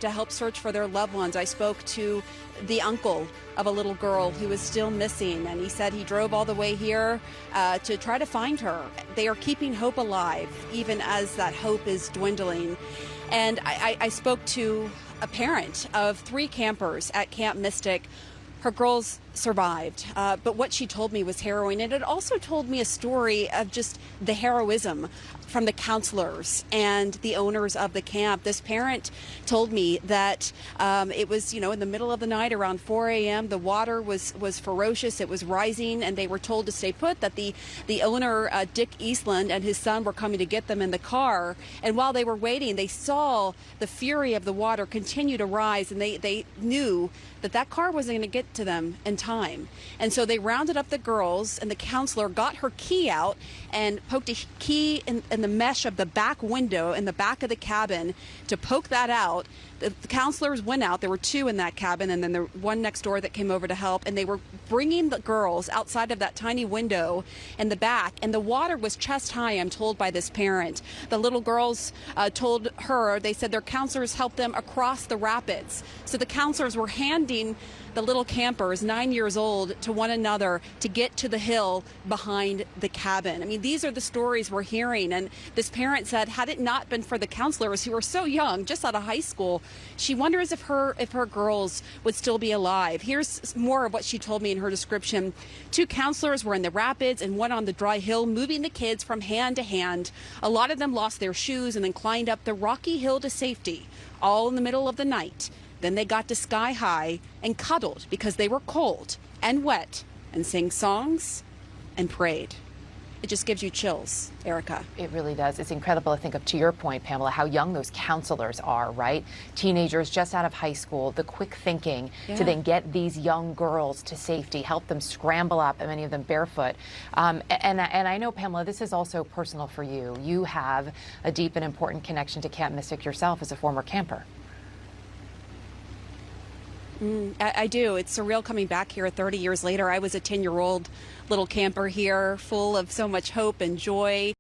to help search for their loved ones. I spoke to the uncle of a little girl who is still missing, and he said he drove all the way here to try to find her. They are keeping hope alive, even as that hope is dwindling. And I spoke to a parent of 3 campers at Camp Mystic. Her girls survived, but what she told me was harrowing. And it also told me a story of just the heroism from the counselors and the owners of the camp. This parent told me that it was, in the middle of the night around 4 a.m. The water was ferocious. It was rising, and they were told to stay put, that the owner, Dick Eastland, and his son were coming to get them in the car. And while they were waiting, they saw the fury of the water continue to rise, and they knew that car wasn't going to get to them in time. And so they rounded up the girls, and the counselor got her key out and poked a key in the mesh of the back window in the back of the cabin to poke that out. The counselors went out. There were 2 in that cabin, and then the one next door that came over to help, and they were bringing the girls outside of that tiny window in the back, and the water was chest high, I'm told by this parent. The little girls told her, they said their counselors helped them across the rapids. So the counselors were handing the little campers, 9 years old, to one another to get to the hill behind the cabin. I mean, these are the stories we're hearing. And this parent said, had it not been for the counselors, who were so young, just out of high school, she wonders if her girls would still be alive. Here's more of what she told me in her description. 2 counselors were in the rapids and one on the dry hill, moving the kids from hand to hand. A lot of them lost their shoes and then climbed up the rocky hill to safety, all in the middle of the night. Then they got to sky high and cuddled because they were cold and wet, and sang songs and prayed. It just gives you chills, Erica. It really does. It's incredible to think of, to your point, Pamela, how young those counselors are, right? Teenagers just out of high school, the quick thinking to then get these young girls to safety, help them scramble up, and many of them barefoot. And I know, Pamela, this is also personal for you. You have a deep and important connection to Camp Mystic yourself as a former camper. I do. It's surreal coming back here 30 years later. I was a 10-year-old little camper here, full of so much hope and joy.